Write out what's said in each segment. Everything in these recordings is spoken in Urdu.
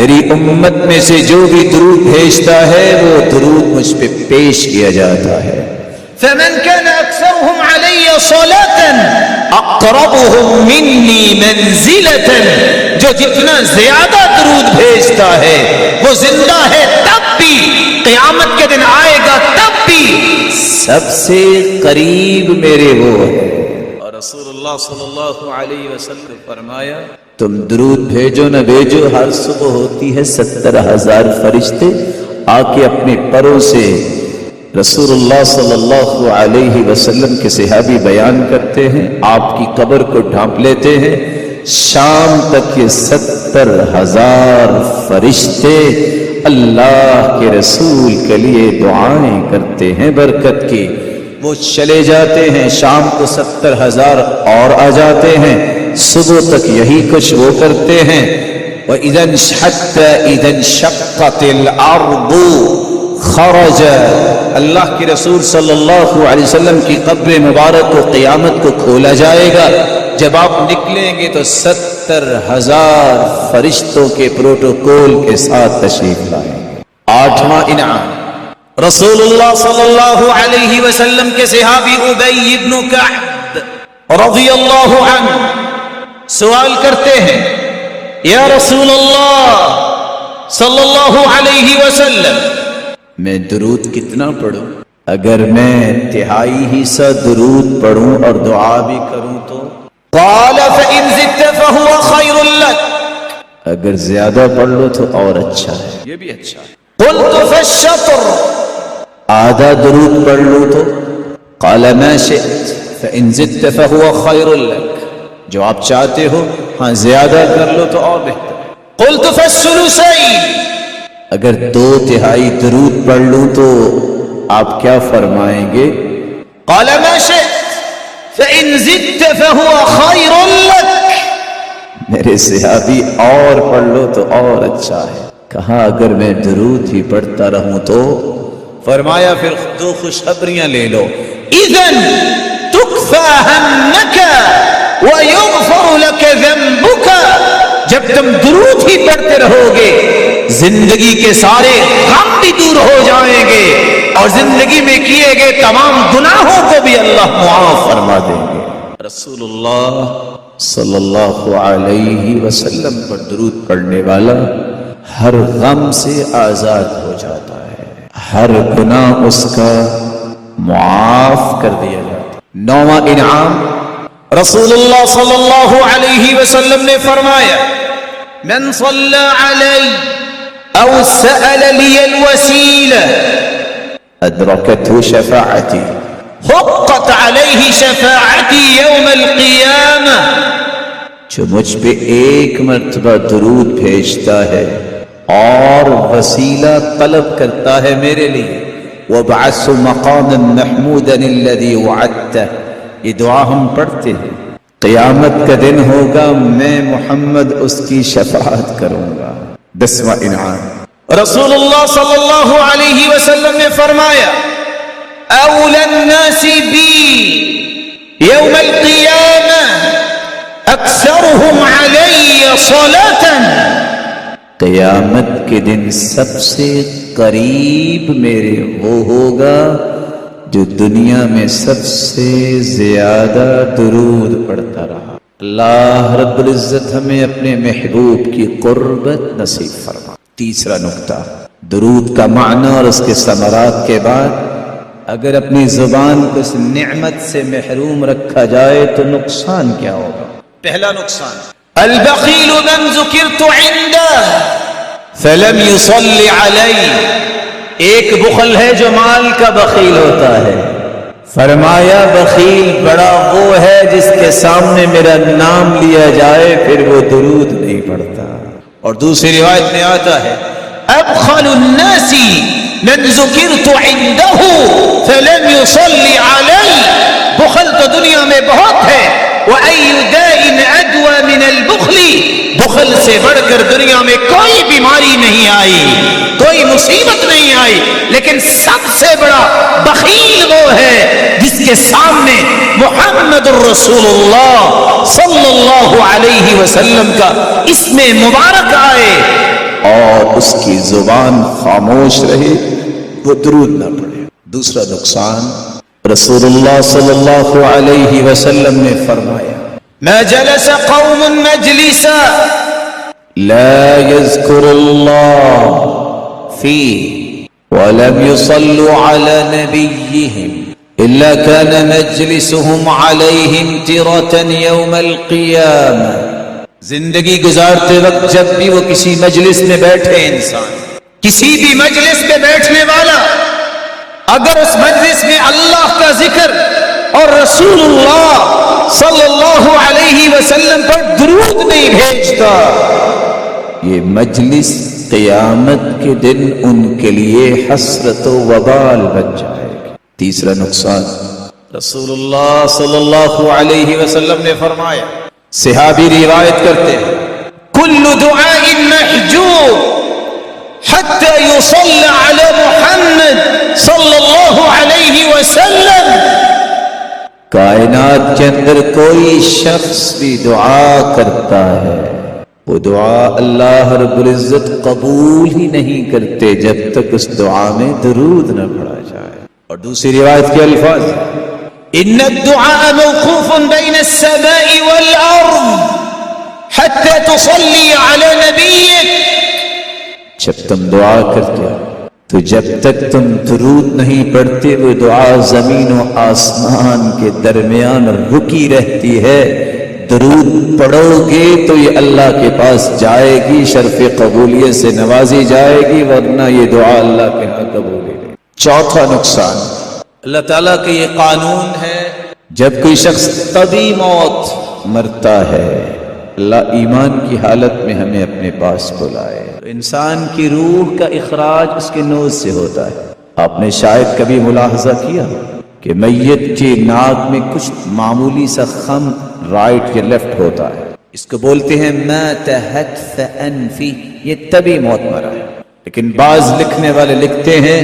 میری امت میں سے جو بھی درود بھیجتا ہے وہ درود مجھ پہ پیش کیا جاتا ہے. فمن كان أكثرهم علي صلاة أقربهم مني منزلة، جو جتنا زیادہ درود بھیجتا ہے وہ زندہ ہے تب بھی، قیامت کے دن آئے گا تب بھی سب سے قریب میرے وہ ہے. اور رسول اللہ صلی اللہ علیہ وسلم نے فرمایا تم درود بھیجو نہ بھیجو، ہر صبح ہوتی ہے 70,000 فرشتے آ کے اپنے پروں سے رسول اللہ صلی اللہ علیہ وسلم کے صحابی بیان کرتے ہیں، آپ کی قبر کو ڈھانپ لیتے ہیں. شام تک یہ 70,000 فرشتے اللہ کے رسول کے لیے دعائیں کرتے ہیں برکت کی. وہ چلے جاتے ہیں، شام کو 70,000 اور آ جاتے ہیں، صبح تک یہی کچھ وہ کرتے ہیں. وَإِذَا انشَقَّتِ الْأَرْضُ خرج، اللہ کے رسول صلی اللہ علیہ وسلم کی قبر مبارک کو قیامت کو کھولا جائے گا. جب آپ نکلیں گے تو 70,000 فرشتوں کے پروٹوکول کے ساتھ تشریف لائیں گے. 8واں انعام رسول اللہ صلی اللہ علیہ وسلم کے صحابی ابی بن کعب رضی اللہ عنہ سوال کرتے ہیں، یا رسول اللہ صلی اللہ علیہ وسلم میں درود کتنا پڑھوں؟ اگر میں تہائی حصہ درود پڑھوں اور دعا بھی کروں تو؟ قال فإن زدت فهو خير لك، اگر زیادہ پڑھ لو تو اور اچھا ہے، یہ بھی اچھا ہے. قلت فالشطر، آدھا درود پڑھ لو تو؟ قال ما شئت فإن زدت فهو خير لك، جو آپ چاہتے ہو، ہاں زیادہ کر لو تو اور بہتر. قلت فالثلثين، اگر 2/3 درود پڑھ لوں تو آپ کیا فرمائیں گے؟ قال ما شئت فإن زدت فهو خير لك، میرے صحابی اور پڑھ لو تو اور اچھا ہے. کہا اگر میں درود ہی پڑھتا رہوں تو؟ فرمایا پھر 2 خوشخبریاں لے لو. اذن تکفى همك ويغفر لك ذنبك، جب تم درود ہی پڑھتے رہو گے زندگی کے سارے غم بھی دور ہو جائیں گے اور زندگی میں کیے گئے تمام گناہوں کو بھی اللہ معاف فرما دیں گے. رسول اللہ صلی اللہ علیہ وسلم پر درود پڑھنے والا ہر غم سے آزاد ہو جاتا ہے، ہر گناہ اس کا معاف کر دیا جاتا ہے. 9واں انعام رسول اللہ صلی اللہ علیہ وسلم نے فرمایا من صلی علی او سأل لی الوسیلہ ادرکته شفاعتی، حقت علیہ شفاعتی یوم القیامہ، جو مجھ پہ ایک مرتبہ درود بھیجتا ہے اور وسیلہ طلب کرتا ہے میرے لیے، وَبْعَثُ مَقَامًا مَحْمُودًا الَّذِي وَعَدْتَهُ، یہ دعا ہم پڑھتے ہیں. قیامت کا دن ہوگا، میں محمد اس کی شفاعت کروں گا. 10واں انعام رسول اللہ صلی اللہ علیہ وسلم نے فرمایا اولی الناس بی یوم القیامہ اکثرهم علی صلاة، قیامت کے دن سب سے قریب میرے وہ ہوگا جو دنیا میں سب سے زیادہ درود پڑھتا رہا. اللہ رب العزت ہمیں اپنے محبوب کی قربت نصیب فرما. تیسرا نقطہ درود کا معنی اور اس کے ثمرات کے بعد اگر اپنی زبان کو اس نعمت سے محروم رکھا جائے تو نقصان کیا ہوگا؟ پہلا نقصان البخیل من ذکرت عنده فلم يصلی علی، ایک بخل ہے جو مال کا بخیل ہوتا ہے. فرمایا بخیل بڑا وہ ہے جس کے سامنے میرا نام لیا جائے پھر وہ درود نہیں پڑھتا. اور دوسری روایت میں آتا ہے ابخل الناس من ذکرت عنده فلم يصلی علی، بخل تو دنیا میں بہت ہے. وَأَيُّ دَاءٍ أَدْوَى مِنَ الْبُخْلِ، بخل سے بڑھ کر دنیا میں کوئی بیماری نہیں آئی، کوئی مصیبت نہیں آئی، لیکن سب سے بڑا بخیل وہ ہے جس کے سامنے محمد الرسول اللہ صلی اللہ علیہ وسلم کا اسم مبارک آئے اور اس کی زبان خاموش رہے، وہ درود نہ پڑھے۔ دوسرا نقصان، رسول اللہ صلی اللہ علیہ وسلم نے فرمایا ما جلس قوم مجلسا لا يذكر الله فيه ولم يصلوا على نبيهم إلا كان مجلسهم عليهم ترة يوم القيامة۔ زندگی گزارتے وقت جب بھی وہ کسی مجلس میں بیٹھے انسان، کسی بھی مجلس میں بیٹھنے والا اگر اس مجلس میں اللہ کا ذکر اور رسول اللہ صلی اللہ علیہ وسلم پر درود نہیں بھیجتا، یہ مجلس قیامت کے دن ان کے لیے حسرت و وبال بن جائے گی۔ تیسرا نقصان، رسول اللہ صلی اللہ علیہ وسلم نے فرمایا، صحابی روایت کرتے ہیں، کل دعاء محجوب حتی یصلی علی محمد صلی اللہ علیہ وسلم۔ کائنات کے اندر کوئی شخص بھی دعا کرتا ہے، وہ دعا اللہ رب العزت قبول ہی نہیں کرتے جب تک اس دعا میں درود نہ پڑھا جائے۔ اور دوسری روایت کے الفاظ، ان الدعاء موقوف بین السماء والارض حتى تصلی علی نبیک۔ جب تم دعا کرتے ہو تو جب تک تم درود نہیں پڑھتے وہ دعا زمین و آسمان کے درمیان رکی رہتی ہے۔ درود پڑھو گے تو یہ اللہ کے پاس جائے گی، شرف قبولیت سے نوازی جائے گی، ورنہ یہ دعا اللہ کے ہاں قبول نہیں۔ چوتھا نقصان، اللہ تعالیٰ کا یہ قانون ہے، جب کوئی شخص طبی موت مرتا ہے، اللہ ایمان کی حالت میں ہمیں اپنے پاس بلائے، تو انسان کی روح کا اخراج اس کے نوز سے ہوتا ہے۔ آپ نے شاید کبھی ملاحظہ کیا کہ میت کے ناک میں کچھ معمولی سا خم رائٹ یا لیفٹ ہوتا ہے، اس کو بولتے ہیں مات حتف انفی، یہ طبی موت مرا ہے۔ لیکن بعض لکھنے والے لکھتے ہیں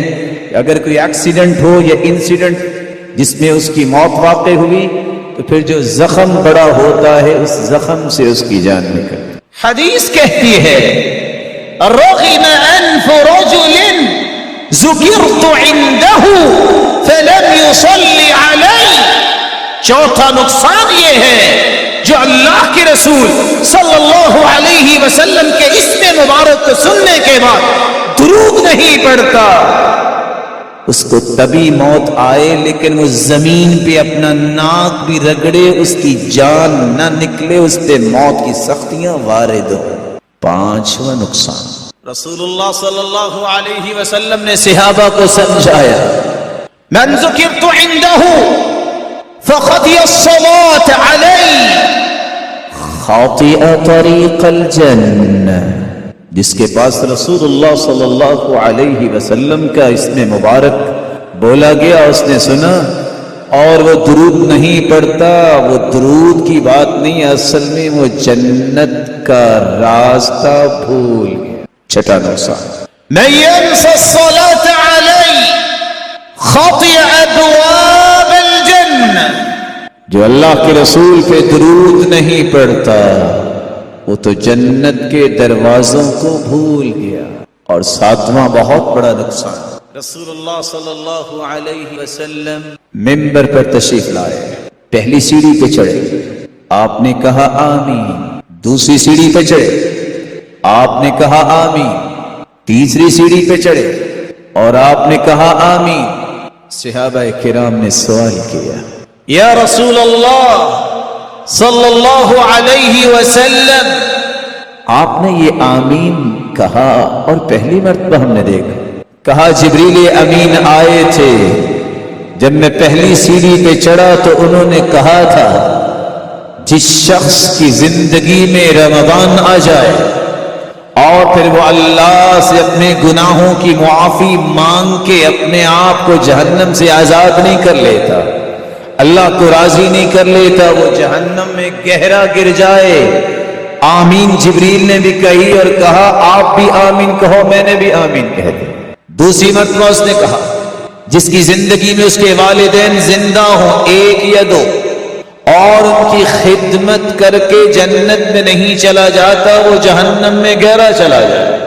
کہ اگر کوئی ایکسیڈنٹ ہو یا انسیڈنٹ جس میں اس کی موت واقع ہوئی تو پھر جو زخم بڑا ہوتا ہے اس زخم سے اس کی جان نکلتی۔ حدیث کہتی ہے رغم انف رجل ذکرت عنده فلم يصلي علی۔ چوتھا نقصان یہ ہے جو اللہ کے رسول صلی اللہ علیہ وسلم کے اسم مبارک کو سننے کے بعد درود نہیں پڑھتا، اس کو طبی موت آئے لیکن وہ زمین پہ اپنا ناک بھی رگڑے، اس کی جان نہ نکلے، اس پہ موت کی سختیاں وارد ہوں۔ پانچواں نقصان، رسول اللہ صلی اللہ علیہ وسلم نے صحابہ کو سمجھایا، من ذکرت عنده فخطی الصلاة علی، خاطئ طریق الجنہ، جس کے پاس رسول اللہ صلی اللہ علیہ وسلم کا اسم مبارک بولا گیا، اس نے سنا اور وہ درود نہیں پڑھتا، وہ درود کی بات نہیں، اصل میں وہ جنت کا راستہ بھول گیا۔ چھٹا نقصان، من ينس الصلاة علی خطئ ابواب الجنہ، جو اللہ کے رسول پہ درود نہیں پڑھتا وہ تو جنت کے دروازوں کو بھول گیا۔ اور ساتواں بہت بڑا نقصان، رسول اللہ صلی اللہ علیہ وسلم ممبر پر تشریف لائے، پہلی سیڑھی پہ چڑھے، آپ نے کہا آمین، دوسری سیڑھی پہ چڑھے، آپ نے کہا آمین، تیسری سیڑھی پہ چڑھے اور آپ نے کہا آمین۔ صحابہ کرام نے سوال کیا، یا رسول اللہ صلی اللہ علیہ وسلم، آپ نے یہ آمین کہا اور پہلی مرتبہ ہم نے دیکھا؟ کہا جبریل امین آئے تھے، جب میں پہلی سیڑھی پہ چڑھا تو انہوں نے کہا تھا جس شخص کی زندگی میں رمضان آ جائے اور پھر وہ اللہ سے اپنے گناہوں کی معافی مانگ کے اپنے آپ کو جہنم سے آزاد نہیں کر لیتا، اللہ کو راضی نہیں کر لیتا، وہ جہنم میں گہرا گر جائے۔ آمین جبریل نے بھی کہی اور کہا آپ بھی آمین کہو، میں نے بھی آمین کہہ دی۔ دوسری مرتبہ اس نے کہا جس کی زندگی میں اس کے والدین زندہ ہوں، ایک یا دو، اور ان کی خدمت کر کے جنت میں نہیں چلا جاتا، وہ جہنم میں گہرا چلا جائے۔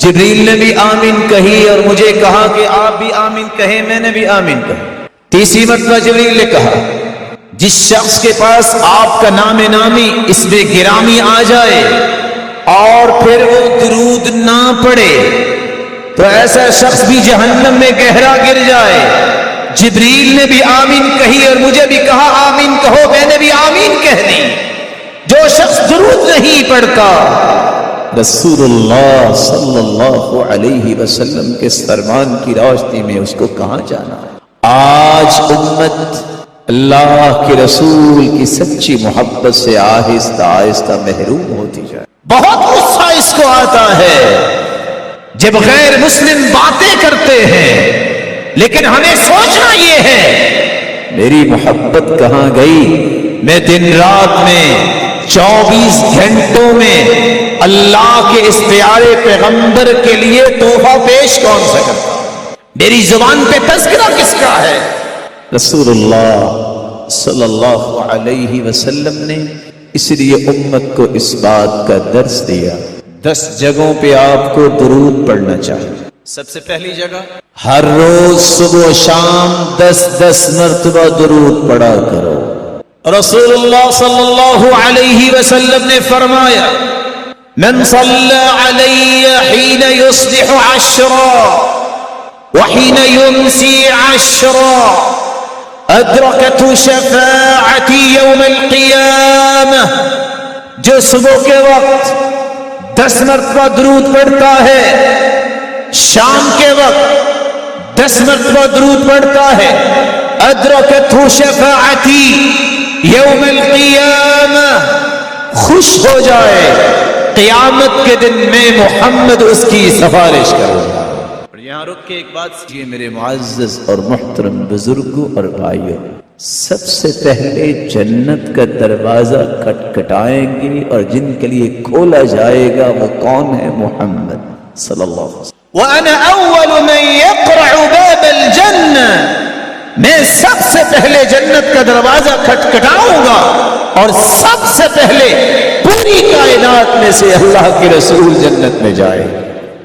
جبریل نے بھی آمین کہی اور مجھے کہا کہ آپ بھی آمین کہیں، میں نے بھی آمین کہا۔ تیسری مرتبہ جبریل نے کہا جس شخص کے پاس آپ کا نام نامی اس میں گرامی آ جائے اور پھر وہ درود نہ پڑے تو ایسا شخص بھی جہنم میں گہرا گر جائے۔ جبریل نے بھی آمین کہی اور مجھے بھی کہا آمین کہو، میں نے بھی آمین کہہ دی۔ جو شخص درود نہیں پڑھتا، رسول اللہ صلی اللہ علیہ وسلم کے فرمان کی روشنی میں اس کو کہاں جانا ہے؟ آج امت اللہ کے رسول کی سچی محبت سے آہستہ آہستہ محروم ہوتی جائے۔ بہت غصہ اس کو آتا ہے جب غیر مسلم باتیں کرتے ہیں، لیکن ہمیں سوچنا یہ ہے میری محبت کہاں گئی؟ میں دن رات میں 24 گھنٹوں میں اللہ کے اس پیارے پیغمبر کے لیے تحفہ پیش کون سا کرتا ہوں؟ میری زبان پہ تذکرہ کس کا ہے؟ رسول اللہ صلی اللہ علیہ وسلم نے اس لیے امت کو اس بات کا درس دیا 10 جگہوں پہ آپ کو درود پڑھنا چاہیے۔ سب سے پہلی جگہ، ہر روز صبح و شام 10 مرتبہ درود پڑھا کرو۔ رسول اللہ صلی اللہ علیہ وسلم نے فرمایا من صلى علی حین یصبح 10 وحین یمسی 10 ادرکته شفاعتی یوم القیامہ، جو صبح کے وقت 10 مرتبہ درود پڑھتا ہے، شام کے وقت 10 مرتبہ درود پڑھتا ہے، ادرکته شفاعتی یوم القیامہ، خوش ہو جائے قیامت کے دن میں محمد اس کی سفارش کروں گا۔ اور یہاں رک کے ایک بات یہ میرے معزز اور محترم بزرگوں اور بھائیوں، سب سے پہلے جنت کا دروازہ کھٹکھٹائیں گے اور جن کے لیے کھولا جائے گا وہ کون ہے؟ محمد صلی اللہ علیہ وسلم۔ وَأَنَا أَوَّلُ مَنْ يَقْرَعُ بَابَ الْجَنَّةِ، میں سب سے پہلے جنت کا دروازہ کھٹکھٹاؤں گا اور سب سے پہلے پوری کائنات میں سے اللہ کے رسول جنت میں جائے۔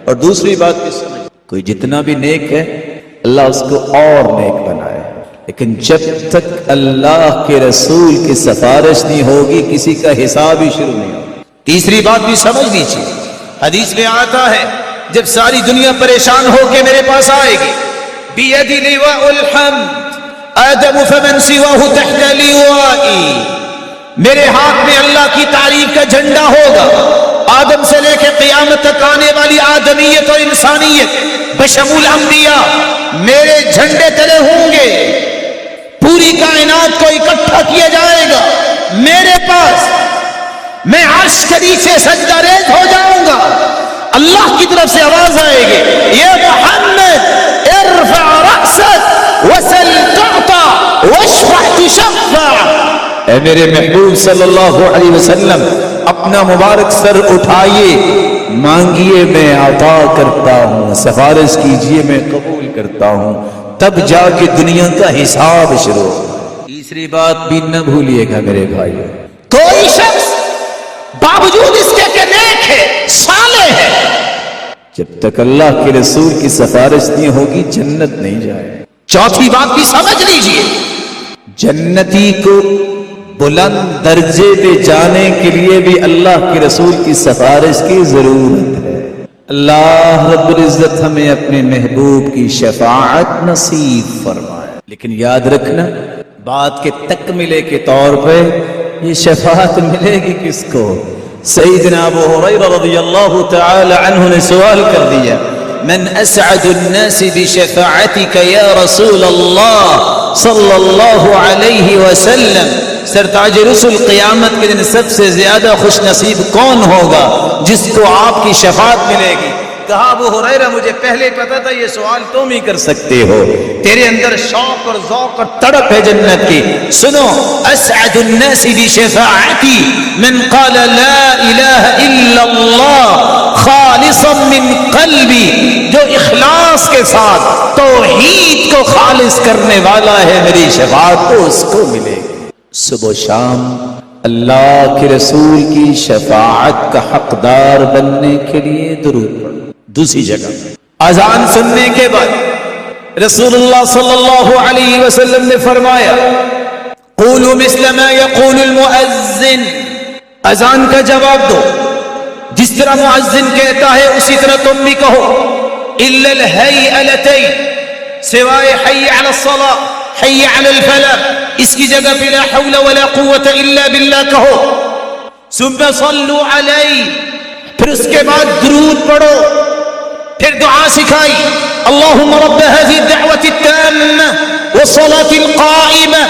اور دوسری بات بھی سمجھ، کوئی جتنا بھی نیک ہے اللہ اس کو اور نیک بنائے، لیکن جب تک اللہ کے رسول کی سفارش نہیں ہوگی کسی کا حساب ہی شروع نہیں ہوگا۔ تیسری بات بھی سمجھ لیجیے، حدیث میں آتا ہے جب ساری دنیا پریشان ہو کے میرے پاس آئے گی، بِيَدِ لِوَاءُ الْحَمْدِ آدَمُ فَمَنْ سِوَاهُ تَحْتَ لِوَائِي، میرے ہاتھ میں اللہ کی تعریف کا جھنڈا ہوگا، آدم سے لے کے قیامت تک آنے والی آدمیت اور انسانیت بشمول انبیاء میرے جھنڈے تلے ہوں گے، پوری کائنات کو اکٹھا کیا جائے گا میرے پاس، میں عرش کے نیچے سجدہ ریز ہو جاؤں گا، اللہ کی طرف سے آواز آئے گی یا محمد ارفع رأسك وسل تعطى واشفع تشفع، اے میرے محبوب صلی اللہ علیہ وسلم اپنا مبارک سر اٹھائیے، مانگیے میں عطا کرتا ہوں، سفارش کیجیے میں قبول کرتا ہوں، تب جا کے دنیا کا حساب شروع ہوگا۔ تیسری بات بھی نہ بھولیے گا میرے بھائی، کوئی شخص باوجود اس کے کہ نیک ہے، صالح ہے، جب تک اللہ کے رسول کی سفارش نہیں ہوگی جنت نہیں جائے۔ چوتھی بات بھی سمجھ لیجئے، جنتی کو بلند درجے پہ جانے کے لیے بھی اللہ کے رسول کی سفارش کی ضرورت ہے۔ اللہ رب العزت ہمیں اپنے محبوب کی شفاعت نصیب فرمائے، لیکن یاد رکھنا بات کے تکملے کے طور پہ یہ شفاعت ملے گی کس کو؟ سیدنا ابو ہریرہ رضی اللہ تعالی عنہ نے سوال کر دیا، من اسعد الناس بشفاعتك یا رسول اللہ صلی اللہ علیہ وسلم، سرتاج رسول قیامت کے دن سب سے زیادہ خوش نصیب کون ہوگا جس کو آپ کی شفاعت ملے گی؟ کہا ابو ہریرہ مجھے پہلے پتا تھا یہ سوال تم ہی کر سکتے ہو، تیرے اندر شوق اور ذوق اور تڑپ ہے جنت کی۔ سنو، اسعد الناس بشفاعتی من قال لا الہ الا اللہ خالصا من قلبی، جو اخلاص کے ساتھ توحید کو خالص کرنے والا ہے میری شفاعت تو اس کو ملے گی۔ صبح و شام اللہ کے رسول کی شفاعت کا حقدار بننے کے لیے درود پڑھو۔ دوسری جگہ اذان سننے کے بعد رسول اللہ صلی اللہ علیہ وسلم نے فرمایا قولوا مثل ما يقول المؤذن، اذان کا جواب دو جس طرح مؤذن کہتا ہے اسی طرح تم بھی کہو، الا الهيئلتين، سوائے حي على الصلاة، حي على الفلاح، اس کی جگہ پہ لا حول ولا قوة الا باللہ کہو، ثم صلوا علی، پھر اس کے بعد درود پڑھو، پھر دعا سکھائی اللہم رب هذه الدعوة التامة والصلاة القائمة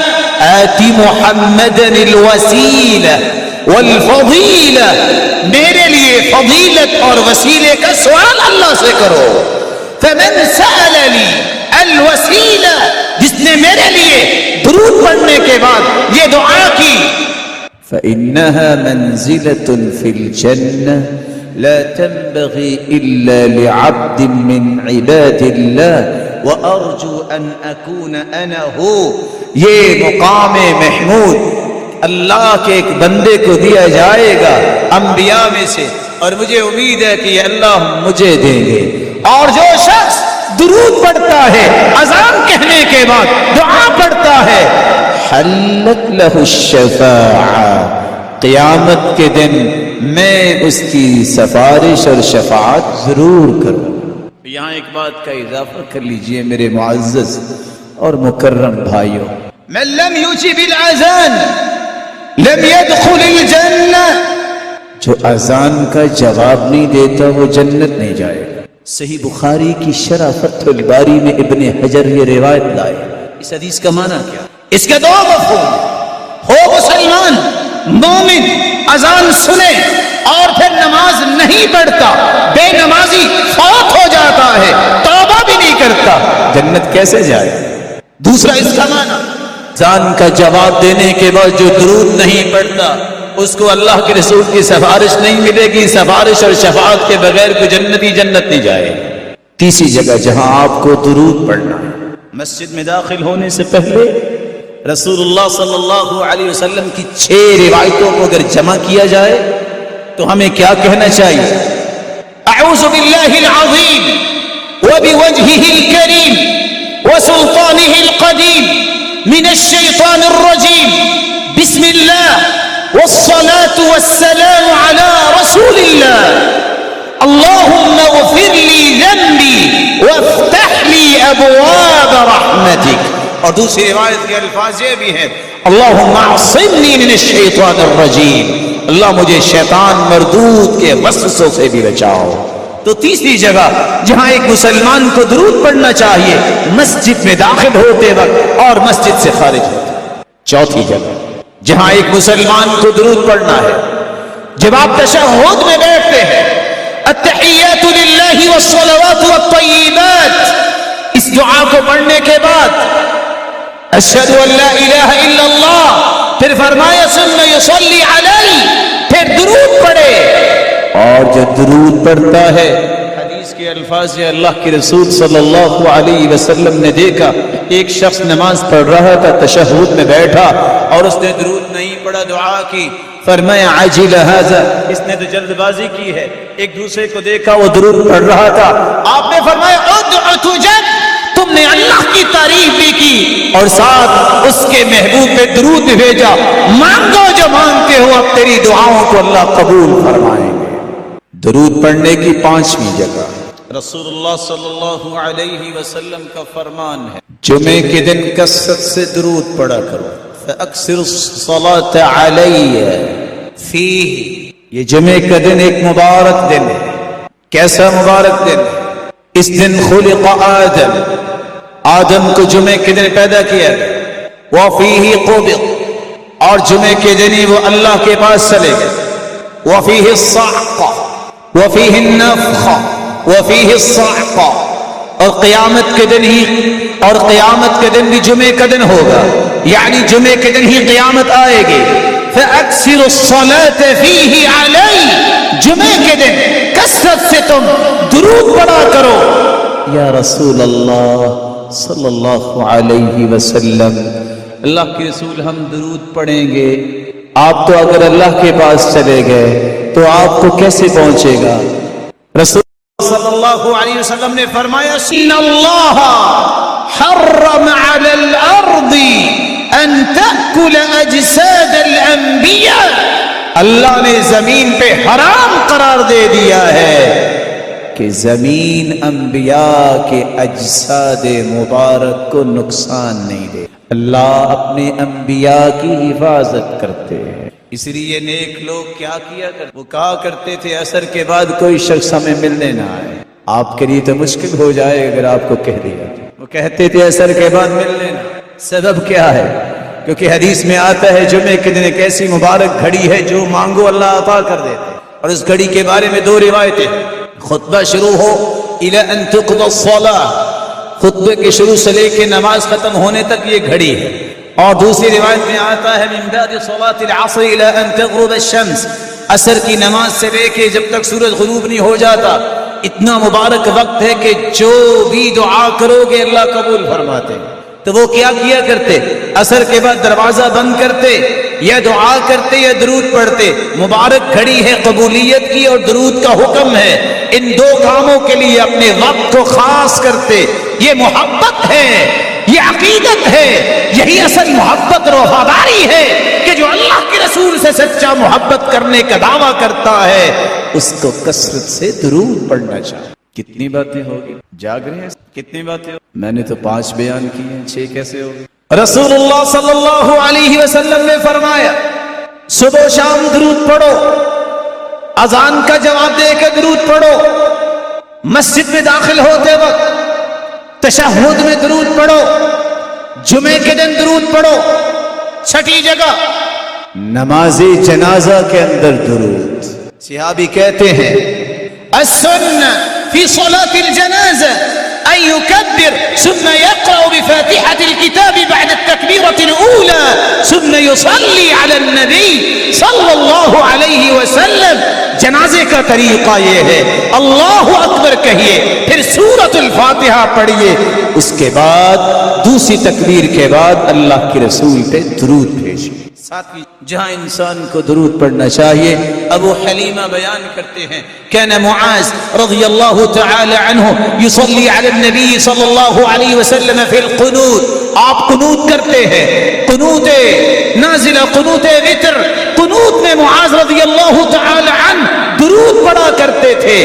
آت محمدا الوسیلة والفضیلہ، میرے لیے فضیلت اور وسیلے کا سوال اللہ سے کرو، فمن سأل لی الوسیلہ، جس نے میرے لیے درود پڑھنے کے بعد یہ دعا کی، فإنها منزلة في الجنة لا تنبغي إلا لعبد من عباد الله وأرجو أن أكون أنا هو، یہ مقام محمود اللہ کے ایک بندے کو دیا جائے گا انبیاء میں سے، اور مجھے امید ہے کہ اللہ مجھے دیں گے۔ اور جو شخص درود پڑھتا ہے اذان کہنے کے بعد دعا پڑھتا ہے، حلت له الشفاعة، قیامت کے دن میں اس کی سفارش اور شفاعت ضرور کروں۔ یہاں ایک بات کا اضافہ کر لیجئے میرے معزز اور مکرم بھائیوں، من لم يجب الاذان لم يدخل الجنہ، جو اذان کا جواب نہیں دیتا وہ جنت نہیں جائے گا۔ صحیح بخاری کی شرح فتح الباری میں ابن حجر یہ روایت لائے۔ اس حدیث کا معنی کیا؟ اس کے دو مفہوم، ہو مسلمان مومن اذان سنے اور پھر نماز نہیں پڑھتا، بے نمازی فوت ہو جاتا ہے، توبہ بھی نہیں کرتا، جنت کیسے جائے؟ دوسرا اس کا معنی، اذان کا جواب دینے کے بعد جو درود نہیں پڑھتا اس کو اللہ کے رسول کی سفارش نہیں ملے گی، سفارش اور شفاعت کے بغیر کوئی جنتی جنت نہیں جائے۔ تیسری جگہ جہاں آپ کو درود پڑھنا ہے، مسجد میں داخل ہونے سے پہلے رسول اللہ صلی اللہ علیہ وسلم کی 6 روایتوں کو اگر جمع کیا جائے تو ہمیں کیا کہنا چاہیے؟ اعوذ باللہ العظیم وبوجہہ الکریم وسلطانہ القدیم من الشیطان الرجیم، بسم اللہ والصلاة والسلام على رسول اللہ، اللہم اغفر لی ذنبی وافتح لی ابواب رحمتک۔ اور دوسری روایت کے الفاظ یہ بھی ہیں اللہم اعصمنی من الشیطان الرجیم، اللہ مجھے شیطان مردود کے وسوسوں سے بھی بچاؤ۔ تو تیسری جگہ جہاں ایک مسلمان کو درود پڑھنا چاہیے مسجد میں داخل ہوتے وقت اور مسجد سے خارج ہوتے وقت۔ چوتھی جگہ جہاں ایک مسلمان کو درود پڑھنا ہے جب آپ تشہد میں بیٹھتے ہیں، التحیات للہ والصلوات والطیبات، اس دعا کو پڑھنے کے بعد اشہد ان لا الہ الا اللہ، پھر فرمایا ثم یصلی علی، پھر درود پڑھے، اور جو درود پڑھتا ہے حدیث کے الفاظ ہے اللہ کے رسول صلی اللہ علیہ وسلم نے دیکھا ایک شخص نماز پڑھ رہا تھا، تشہد میں بیٹھا اور اس نے درود نہیں پڑھا، دعا کی، فرمایا عجل ھذا، اس نے تو جلد بازی کی ہے۔ ایک دوسرے کو دیکھا وہ درود پڑھ رہا تھا، آپ نے فرمایا ادع تجب، تم نے اللہ کی تعریف بھی کی اور ساتھ اس کے محبوب پہ درود بھی بھیجا، مانگو جو مانگتے ہو اب تیری دعاؤں کو اللہ قبول فرمائیں گے۔ درود پڑھنے کی 5ویں جگہ رسول اللہ صلی اللہ علیہ وسلم کا فرمان ہے جمعے کے دن کثرت سے درود پڑھا کرو، فاکثر الصلاۃ علی فیہ، یہ جمعے کا دن ایک مبارک دن ہے۔ کیسا مبارک دن؟ اس دن خلق آدم، آدم کو جمعے کے دن پیدا کیا گیا، وفیہ قبض، اور جمعے کے دن ہی وہ اللہ کے پاس چلے گئے، وفیہ الصعقہ وفیہ النفخہ وفیہ الصعقہ، اور قیامت کے دن ہی، اور قیامت کے دن بھی جمعے کا دن ہوگا، یعنی جمعے کے دن ہی قیامت آئے گی۔ فَأَكْثِرُ الصَّلَاةَ فِيهِ عَلَيْهِ، جمعے کے دن کثرت سے تم درود پڑھا کرو۔ یا رسول اللہ صلی اللہ علیہ وسلم، اللہ کے رسول ہم درود پڑھیں گے، آپ تو اگر اللہ کے پاس چلے گئے تو آپ کو کیسے پہنچے گا؟ رسول صلی اللہ اللہ علیہ وسلم نے فرمایا ان اللہ حرم علی الارض ان تأکل اجساد الانبیاء، اللہ نے زمین پہ حرام قرار دے دیا ہے کہ زمین انبیاء کے اجساد مبارک کو نقصان نہیں دے۔ اللہ اپنے انبیاء کی حفاظت کرتے ہیں، اس لیے نیک لوگ کیا کیا کرتے، وہ کہا کرتے تھے عصر کے بعد کوئی شخص ہمیں ملنے نہ آئے۔ آپ کے لیے تو مشکل ہو جائے اگر آپ کو کہہ دیا، وہ کہتے تھے عصر کے بعد ملنے نہ۔ سبب کیا ہے؟ کیونکہ حدیث میں آتا ہے جمعے کے دن ایک ایسی مبارک گھڑی ہے جو مانگو اللہ عطا کر دیتے، اور اس گھڑی کے بارے میں دو روایتیں، خطبہ شروع ہو الی ان تقضى الصلاۃ، خطبے کے شروع سے لے کے نماز ختم ہونے تک یہ گھڑی ہے، اور دوسری روایت میں آتا ہے من بعد صلاۃ العصر الی ان تغرب الشمس، عصر کی نماز سے لے کے جب تک سورج غروب نہیں ہو جاتا اتنا مبارک وقت ہے کہ جو بھی دعا کرو گے اللہ قبول فرماتے ہیں۔ تو وہ کیا کیا کرتے؟ عصر کے بعد دروازہ بند کرتے، یا دعا کرتے یا درود پڑھتے۔ مبارک گھڑی ہے قبولیت کی اور درود کا حکم ہے، ان دو کاموں کے لیے اپنے وقت کو خاص کرتے۔ یہ محبت ہے، یہ عقیدت ہے، یہی اصل محبت اور وفاداری ہے کہ جو اللہ کے رسول سے سچا محبت کرنے کا دعویٰ کرتا ہے اس کو کثرت سے درود پڑھنا چاہیے۔ کتنی باتیں ہوگی؟ جاگ رہے ہیں؟ کتنی باتیں ہوگی؟ میں نے تو 5 بیان کی ہیں، 6 کیسے ہوگی؟ رسول اللہ صلی اللہ علیہ وسلم نے فرمایا صبح و شام درود پڑھو، اذان کا جواب دے کے درود پڑھو، مسجد میں داخل ہوتے وقت تشہد میں درود پڑھو، جمعے کے دن درود پڑھو، چھٹی جگہ نماز جنازہ کے اندر درود۔ صحابی کہتے ہیں السنة في صلاة الجنازة أن يكبر ثم يقرأ بفاتحة الكتاب بعد التكبيرة الأولى ثم يصلي على النبي صلى الله عليه وسلم۔ جنازے کا طریقہ یہ ہے اللہ اکبر کہیے، پھر سورۃ الفاتحہ پڑھیے، اس کے بعد دوسری تکبیر کے بعد اللہ کے رسول پہ درود بھیجیے۔ ساتھ جہاں انسان کو درود پڑھنا چاہیے، ابو حلیمہ بیان کرتے ہیں کان معاذ رضی اللہ تعالی عنہ یصلی علی النبی صلی اللہ علیہ وسلم فی القنوت، آپ قنوت کرتے ہیں، قنوت نازلہ، قنوت وتر، قنوت میں معاذ رضی اللہ تعالی عنہ درود پڑھا کرتے تھے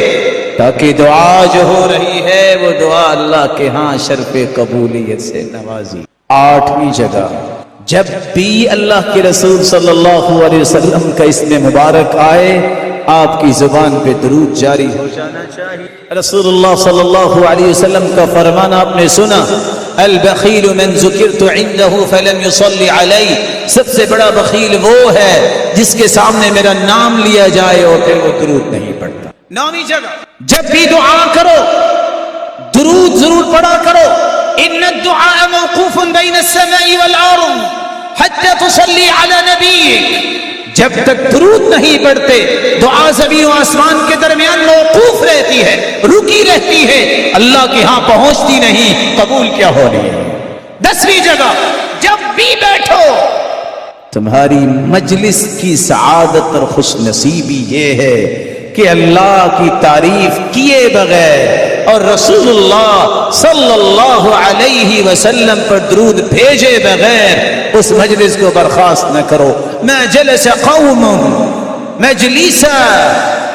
تاکہ دعا جو ہو رہی ہے وہ دعا اللہ کے ہاں شرف قبولیت سے نوازی۔ 8ویں جگہ جب بھی اللہ کے رسول صلی اللہ علیہ وسلم کا اسم مبارک آئے آپ کی زبان پہ درود جاری ہو جانا چاہیے۔ رسول اللہ صلی اللہ علیہ وسلم کا فرمان آپ نے سنا البخیل من ذکرت عنده فلم يصلي علی، سب سے بڑا بخیل وہ ہے جس کے سامنے میرا نام لیا جائے اور پھر وہ درود نہیں پڑھتا۔ 9ویں جگہ جب بھی دعا کرو درود ضرور پڑھا کرو۔ ان الدعاء موقوف بین السماء والارض حتى تصلي على نبيك، جب تک درود نہیں پڑھتے دعا زمین و آسمان کے درمیان موقوف رہتی ہے، رکی رہتی ہے، اللہ کے ہاں پہنچتی نہیں، قبول کیا ہو رہی ہے۔ 10ویں جگہ جب بھی بیٹھو تمہاری مجلس کی سعادت اور خوش نصیبی یہ ہے کہ اللہ کی تعریف کیے بغیر اور رسول اللہ صلی اللہ علیہ وسلم پر درود بھیجے بغیر اس مجلس کو برخاست نہ کرو۔ ما جلس قوم مجلسا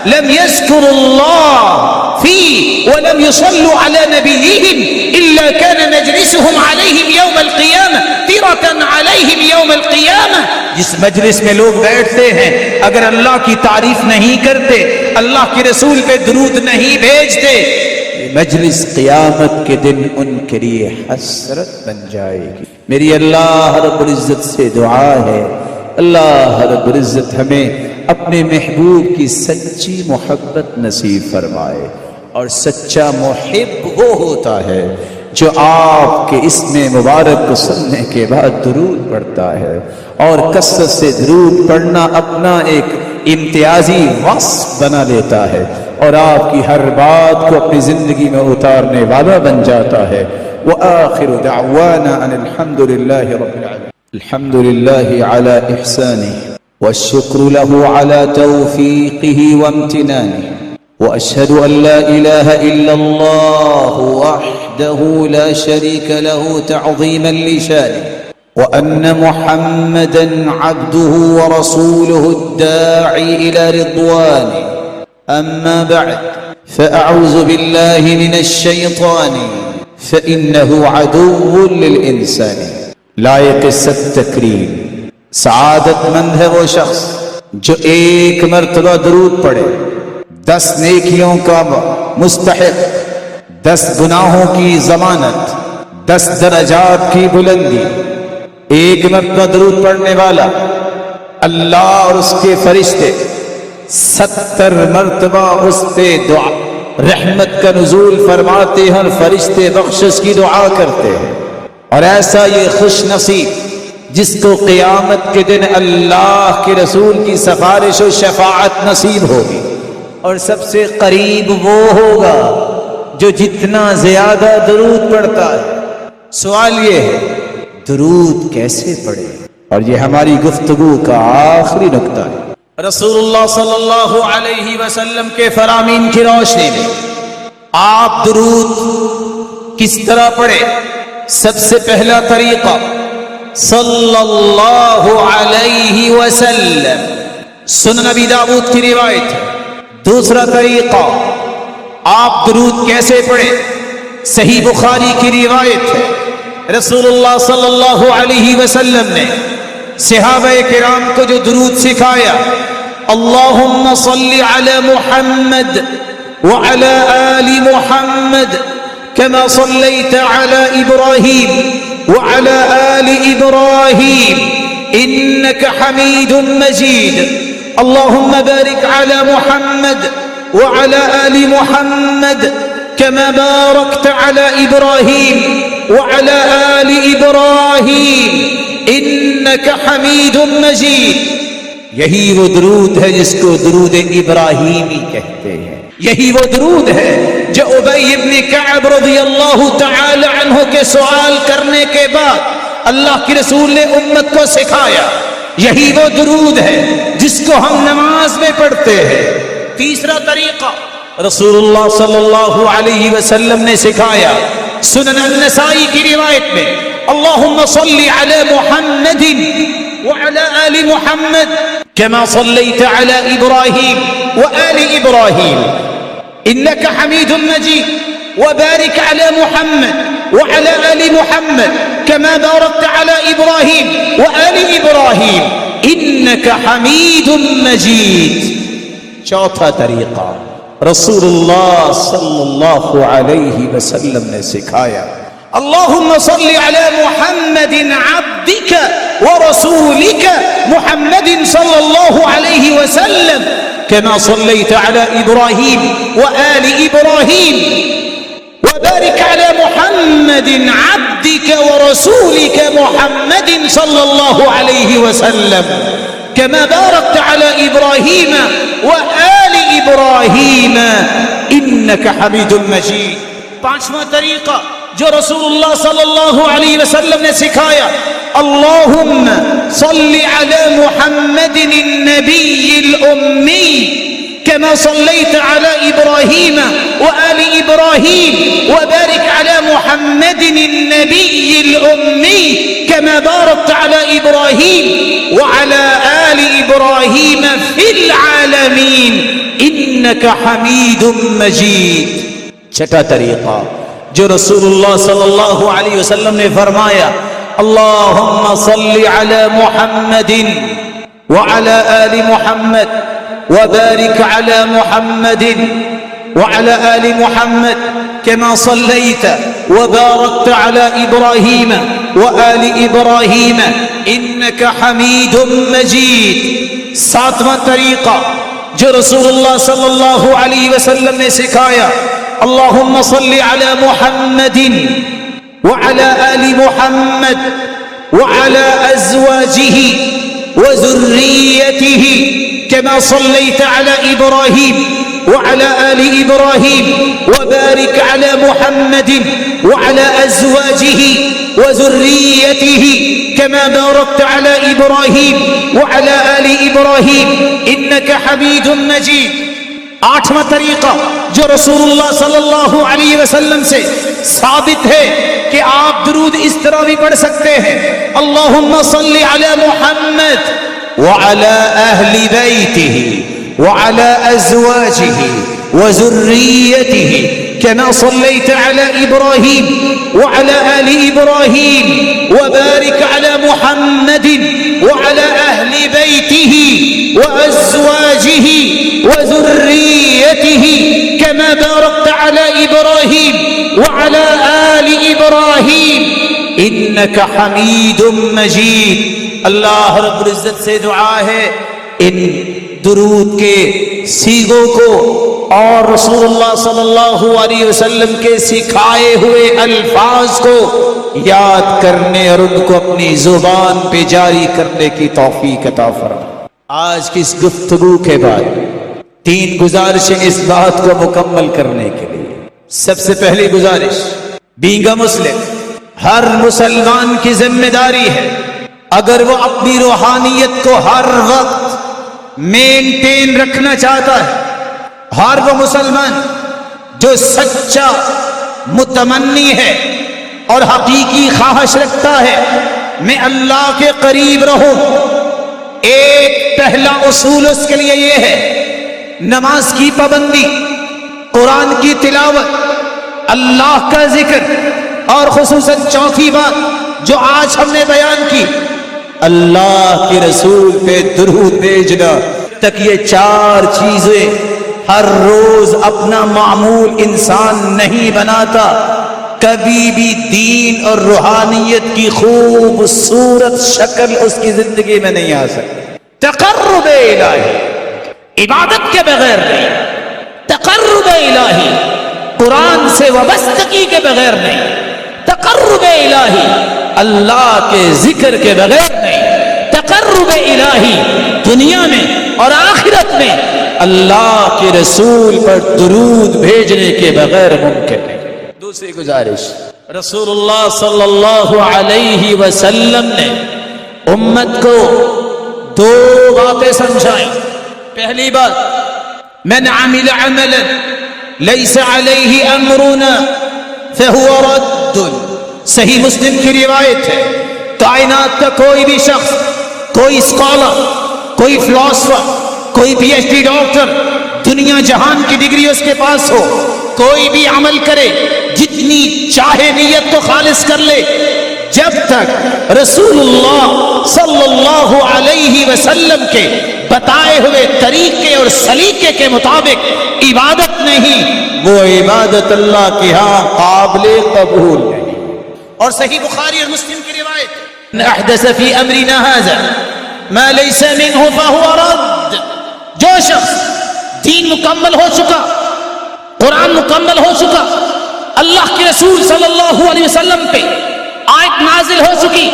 لم يذكر الله فيه ولم يصلوا على نبيهم إلا كان مجلسهم عليهم يوم القيامة ترة عليهم يوم القيامة۔ جس مجلس میں لوگ بیٹھتے ہیں اگر اللہ کی تعریف نہیں کرتے، اللہ کے رسول پہ درود نہیں بھیجتے، مجلس قیامت کے دن ان کے لیے حسرت بن جائے گی۔ میری اللہ رب العزت سے دعا ہے اللہ رب العزت ہمیں اپنے محبوب کی سچی محبت نصیب فرمائے، اور سچا محب وہ ہوتا ہے جو آپ کے اسم مبارک کو سننے کے بعد درود پڑھتا ہے، اور کثرت سے درود پڑھنا اپنا ایک امتیازی وصف بنا لیتا ہے اور آپ کی ہر بات کو اپنی زندگی میں اتارنے والا بن جاتا ہے۔ وآخر دعوانا ان الحمد للہ رب العالمین، الحمد للہ علی احسانہ والشکر له على توفیقہ وامتنانہ، وأشهد أن لا إله إلا الله وحده لا شريك له تعظيما لشانه وأن محمدا عبده ورسوله الداعي إلى رضوانه أما بعد فأعوذ بالله من الشيطان فإنه عدو للإنسان لائق تکریم سعادت مند ہے وہ شخص جو ایک مرتبہ درود پڑھے 10 نیکیوں کا مستحق 10 گناہوں کی ضمانت 10 درجات کی بلندی ایک مرتبہ درود پڑھنے والا اللہ اور اس کے فرشتے 70 مرتبہ اس پہ دعا رحمت کا نزول فرماتے ہیں اور فرشتے بخشش کی دعا کرتے ہیں. اور ایسا یہ خوش نصیب جس کو قیامت کے دن اللہ کے رسول کی سفارش و شفاعت نصیب ہوگی. اور سب سے قریب وہ ہوگا جو جتنا زیادہ درود پڑھتا ہے. سوال یہ ہے درود کیسے پڑھے؟ اور یہ ہماری گفتگو کا آخری نقطہ ہے. رسول اللہ صلی اللہ علیہ وسلم کے فرامین کی روشنی میں آپ درود کس طرح پڑھے؟ سب سے پہلا طریقہ صلی اللہ علیہ وسلم، سنن ابی داؤد کی روایت ہے. دوسرا طریقہ آپ درود کیسے پڑھے؟ صحیح بخاری کی روایت ہے. رسول اللہ صلی اللہ علیہ وسلم نے صحابہ کرام کو جو درود سکھایا، اللہم صلی علی محمد وعلی آل محمد كما صليت على إبراهيم وعلى آل إبراهيم إنك حميد مجيد اللهم بارك على محمد وعلى آل محمد كما باركت على إبراهيم وعلى آل إبراهيم إنك حميد مجيد. یہی وہ درود ہے جس کو درود ابراہیمی کہتے ہیں. یہی وہ درود ہے جو ابی ابن کعب رضی اللہ تعالی عنہ کے سوال کرنے کے بعد اللہ کے رسول نے امت کو سکھایا. یہی وہ درود ہے جس کو ہم نماز میں پڑھتے ہیں. تیسرا طریقہ رسول اللہ صلی اللہ علیہ وسلم نے سکھایا، سنن النسائی کی روایت میں اللہم صلی علی محمد وعلى آل محمد كما صليت على إبراهيم وآل إبراهيم إنك حميد مجيد وبارك على محمد وعلى آل محمد كما باركت على إبراهيم وآل إبراهيم إنك حميد مجيد. چوتھا طریقہ رسول اللہ صلی اللہ علیہ وسلم نے سکھایا، اللهم صل على محمد عبدك ورسولك محمد صلى الله عليه وسلم كما صليت على إبراهيم وآل إبراهيم وبارك على محمد عبدك ورسولك محمد صلى الله عليه وسلم كما باركت على إبراهيم وآل إبراهيم إنك حميد مجيد. پانچواں طریقہ جو رسول اللہ صلی اللہ علیہ وسلم نے سکھایا، اللہم صلی علی محمد النبی الأمی كما صليت على إبراهيم وآل إبراهيم وبارك على محمد النبي الأمي كما باركت على إبراهيم وعلى آل إبراهيم في العالمين إنك حميد مجيد. چھٹا طریقہ جو رسول اللہ صلی اللہ علیہ وسلم نے فرمایا، اللہم صلی علی محمد وعلى آل محمد وبارك على محمد وعلى آل محمد كما صليت وباركت على إبراهيم وآل إبراهيم إنك حميد مجيد. ساتواں طریقہ جو رسول اللہ صلی اللہ علیہ وسلم نے سکھایا، اللهم صل على محمد وعلى آل محمد وعلى أزواجه وذريته كما صليت على إبراهيم وعلى آل إبراهيم وبارك على محمد وعلى أزواجه وذريته كما باركت على إبراهيم وعلى آل إبراهيم إنك حميد مجيد. آٹھواں طریقہ جو رسول اللہ صلی اللہ علیہ وسلم سے ثابت ہے کہ آپ درود اس طرح بھی پڑھ سکتے ہیں، اللہم صلی علی محمد وعلی اہل بیتہ وعلی ازواجہ وذریتہ كما صليت على إبراهيم وعلى آل إبراهيم وبارك على محمد وعلى أهل بيته وأزواجه وذريته كما باركت على إبراهيم وعلى آل إبراهيم إنك حميد مجيد. اللہ رب العزت سے دعا ہے ان درود کے سیغوں کو اور رسول اللہ صلی اللہ علیہ وسلم کے سکھائے ہوئے الفاظ کو یاد کرنے اور ان کو اپنی زبان پہ جاری کرنے کی توفیق عطا فرمائے. آج کی اس گفتگو کے بعد 3 گزارشیں اس بات کو مکمل کرنے کے لیے. سب سے پہلی گزارش، بینگ اے مسلم، ہر مسلمان کی ذمہ داری ہے اگر وہ اپنی روحانیت کو ہر وقت مینٹین رکھنا چاہتا ہے، ہر وہ مسلمان جو سچا متمنی ہے اور حقیقی خواہش رکھتا ہے میں اللہ کے قریب رہوں، ایک پہلا اصول اس کے لیے یہ ہے نماز کی پابندی، قرآن کی تلاوت، اللہ کا ذکر، اور خصوصاً چوتھی بات جو آج ہم نے بیان کی، اللہ کے رسول پہ درود بھیجنا. تک یہ 4 چیزیں ہر روز اپنا معمول انسان نہیں بناتا، کبھی بھی دین اور روحانیت کی خوبصورت شکل اس کی زندگی میں نہیں آ سکتی. تقرب الہی عبادت کے بغیر نہیں، تقرب الہی قرآن سے وابستگی کے بغیر نہیں، تقرب الہی اللہ کے ذکر کے بغیر نہیں، تقرب الہی دنیا میں اور آخرت میں اللہ کے رسول پر درود بھیجنے کے بغیر ممکن ہے. دوسری گزارش، رسول اللہ صلی اللہ علیہ وسلم نے امت کو 2 باتیں سمجھائیں. پہلی بات، من عمل عملا لیس علیہ امرنا فہو رد. صحیح مسلم کی روایت ہے، کائنات کا کوئی بھی شخص، کوئی اسکالر، کوئی فلاسفر، کوئی پی ایچ ڈی ڈاکٹر، دنیا جہان کی ڈگری اس کے پاس ہو، کوئی بھی عمل کرے، جتنی چاہے نیت تو خالص کر لے، جب تک رسول اللہ صلی اللہ علیہ وسلم کے بتائے ہوئے طریقے اور سلیقے کے مطابق عبادت نہیں، وہ عبادت اللہ کے ہاں قابل قبول نہیں. اور صحیح بخاری اور مسلم کی روایت، احدث فی امرنا ھذا ما لیس منہ فہو رد. جو شخص دین مکمل ہو چکا، قرآن مکمل ہو چکا، اللہ کے رسول صلی اللہ علیہ وسلم پہ آیت نازل ہو چکی،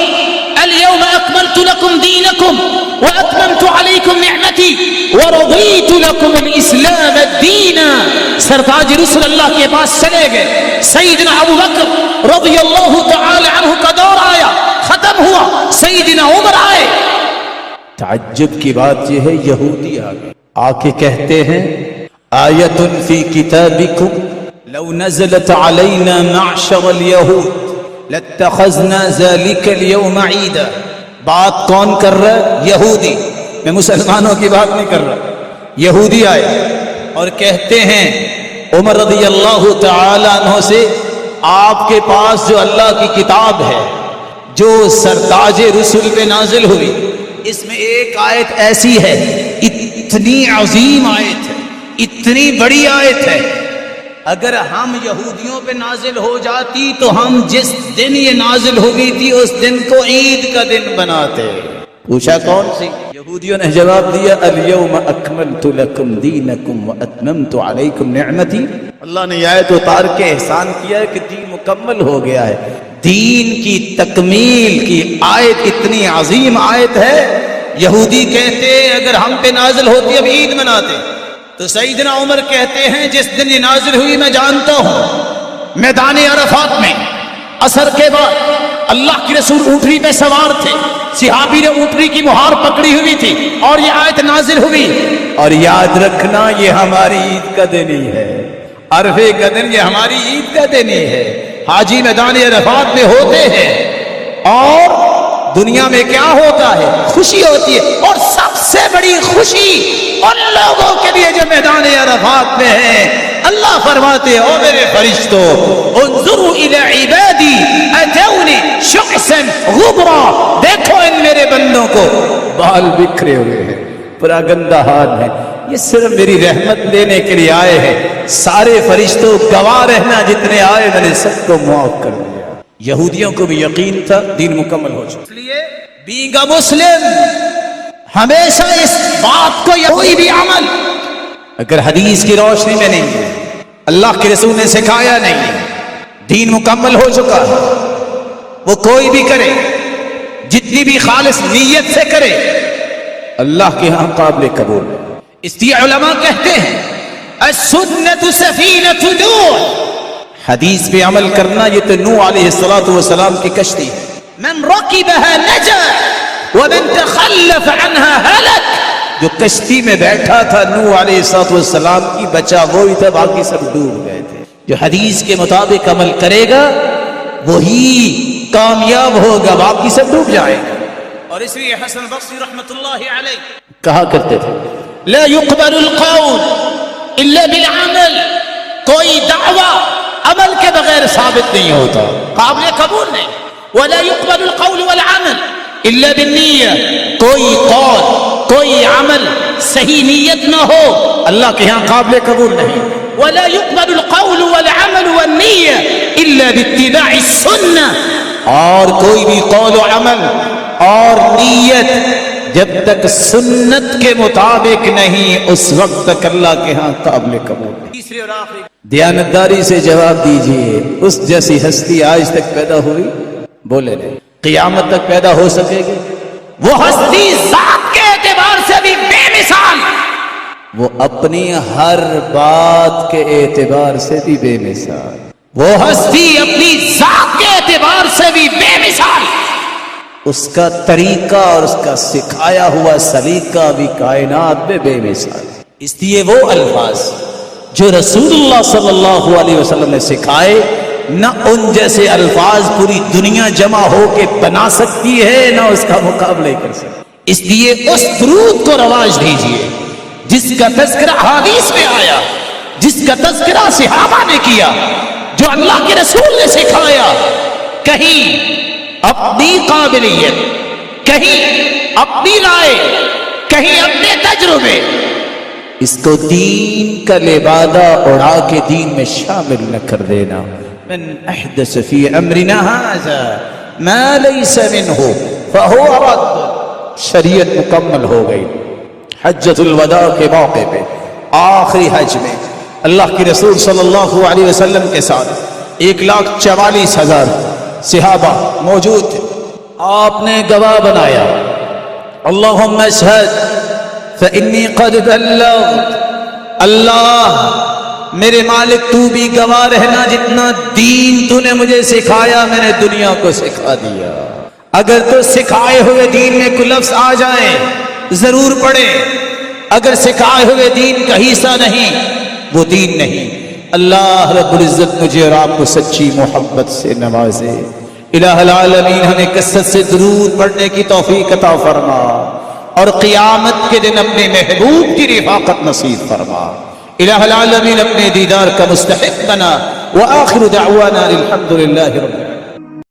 اليوم اکملت لکم دینکم واتممت علیکم نعمتی ورضیت لکم الاسلام دینا. سرتاج رسول اللہ کے پاس چلے گئے، سیدنا ابو بکر رضی اللہ تعالی عنہ کا دور آیا، ختم ہوا، سیدنا عمر آئے. تعجب کی بات یہ ہے، یہودی آ کے کہتے ہیں آیت فی کتابکم لو نزلت علینا معشر الیہود لاتخذنا ذلک اليوم عیدا. بات کون کر رہا ہے؟ یہودی. میں مسلمانوں کی بات نہیں کر رہا. یہودی آئے اور کہتے ہیں عمر رضی اللہ تعالی عنہ سے، آپ کے پاس جو اللہ کی کتاب ہے جو سرتاج رسول پہ نازل ہوئی، اس میں ایک آیت ایسی ہے، اتنی عظیم آیت ہے، اتنی بڑی آیت ہے، اگر ہم یہودیوں پہ نازل ہو جاتی تو ہم جس دن یہ نازل ہوئی تھی اس دن کو عید کا دن بناتے. پوچھا کون سی؟ یہودیوں نے جواب دیا الیوم اکملت لکم دینکم واتممت علیکم نعمتی. اللہ نے یہ آیت اتار کے احسان کیا ہے کہ دین مکمل ہو گیا ہے. دین کی تکمیل کی آیت اتنی عظیم آیت ہے. یہودی کہتے اگر ہم پہ نازل ہوتی اب عید مناتے. تو سیدنا عمر کہتے ہیں جس دن یہ نازل ہوئی میں جانتا ہوں، میدان عرفات میں عصر کے بعد اللہ کے رسول اونٹنی پہ سوار تھے، صحابی نے اونٹنی کی مہار پکڑی ہوئی تھی اور یہ آیت نازل ہوئی. اور یاد رکھنا یہ ہماری عید کا دن ہی ہے، عرفے کا دن یہ ہماری عید کا دن ہی ہے. حاجی میدان عرفات میں ہوتے ہیں اور دنیا میں کیا ہوتا ہے؟ خوشی ہوتی ہے. اور سب سے بڑی خوشی ان لوگوں کے لیے جو میدان عرفات میں ہیں. اللہ فرماتے ہیں او میرے فرشتوں انظروا الی عبادی اتونی شعثا غبرا، دیکھو ان میرے بندوں کو بال بکھرے ہوئے ہیں، پورا گندا حال ہے، یہ صرف میری رحمت لینے کے لیے آئے ہیں. سارے فرشتوں گواہ رہنا جتنے آئے میں نے سب کو معاف کر دیا. یہودیوں کو بھی یقین تھا دین مکمل ہو چکا، اس لیے بینگ اے مسلم ہمیشہ اس بات کو کوئی بھی عمل اگر حدیث کی روشنی میں نہیں ہے، اللہ کے رسول نے سکھایا نہیں ہے، دین مکمل ہو چکا ہے، وہ کوئی بھی کرے جتنی بھی خالص نیت سے کرے اللہ کے ہاں قابل قبول ہے. اس لیے علماء کہتے ہیں السنت سفینۃ نوح، حدیث پہ عمل کرنا یہ تو نوح علیہ السلام کی کشتی ہے. من رکبها نجا ومن تخلف عنها هلك، جو کشتی میں بیٹھا تھا نوح علیہ السلام کی، بچا وہی تھا، باقی سب ڈوب گئے تھے. جو حدیث کے مطابق عمل کرے گا وہی کامیاب ہوگا، باقی سب ڈوب جائے گا. اور اس لیے حسن بصری رحمت اللہ علیہ کہا کرتے تھے لا يقبل القول الا بالعمل، کوئی دعویٰ عمل کے بغیر ثابت نہیں ہوتا، قابل قبول نہیں. ولا يقبل القول والعمل الا بالنیہ، کوئی قول کوئی عمل صحیح نیت نہ ہو اللہ کے ہاں قابل قبول نہیں. ولا يقبل القول والعمل والنیہ الا باتباع السنہ، اور کوئی بھی قول و عمل اور نیت جب تک سنت کے مطابق نہیں اس وقت تک اللہ کے ہاں قابل قبول نہیں. تیسری اور آخری دیانتداری سے جواب دیجئے، اس جیسی ہستی آج تک پیدا ہوئی؟ بولے نہیں. قیامت تک پیدا ہو سکے گی؟ وہ ہستی ذات کے اعتبار سے بھی بے مثال، وہ اپنی ہر بات کے اعتبار سے بھی بے مثال. وہ ہستی اپنی ذات کے اعتبار سے بھی بے مثال، اس کا طریقہ اور اس کا سکھایا ہوا سلیقہ بھی کائنات میں بے مثال. اس لیے وہ الفاظ جو رسول اللہ صلی اللہ علیہ وسلم نے سکھائے، نہ ان جیسے الفاظ پوری دنیا جمع ہو کے بنا سکتی ہے، نہ اس کا مقابلہ کر سکتی. اس لیے اس درود کو رواج دیجیے جس کا تذکرہ حدیث میں آیا، جس کا تذکرہ صحابہ نے کیا، جو اللہ کے رسول نے سکھایا. کہیں اپنی قابلیت، کہیں اپنی رائے، کہیں اپنے تجربے، اس کو دین کا لبادہ اڑا کے دین میں شامل نہ کر دینا. من احدث فی امرنا ھذا ما لیس منہ فہو رد. شریعت مکمل ہو گئی. حجۃ الوداع کے موقع پہ آخری حج میں اللہ کے رسول صلی اللہ علیہ وسلم کے ساتھ 1,44,000 صحابہ موجود تھے. آپ نے گواہ بنایا اللہم اشہد فإنی قد بلغت. اللہ میرے مالک تو بھی گواہ رہنا، جتنا دین تو نے مجھے سکھایا میں نے دنیا کو سکھا دیا. اگر تو سکھائے ہوئے دین میں کوئی لفظ آ جائے ضرور پڑھے، اگر سکھائے ہوئے دین کا حصہ نہیں وہ دین نہیں. اللہ رب العزت مجھے اور آپ کو سچی محبت سے نوازے. الہ العالمین ہمیں کثرت سے درود پڑھنے کی توفیق عطا فرما اور قیامت کے دن اپنے محبوب کی رفاقت نصیب فرما. الہ العالمین اپنے دیدار کا مستحق بنا. وآخر دعوانا الحمد للہ رب العالمین.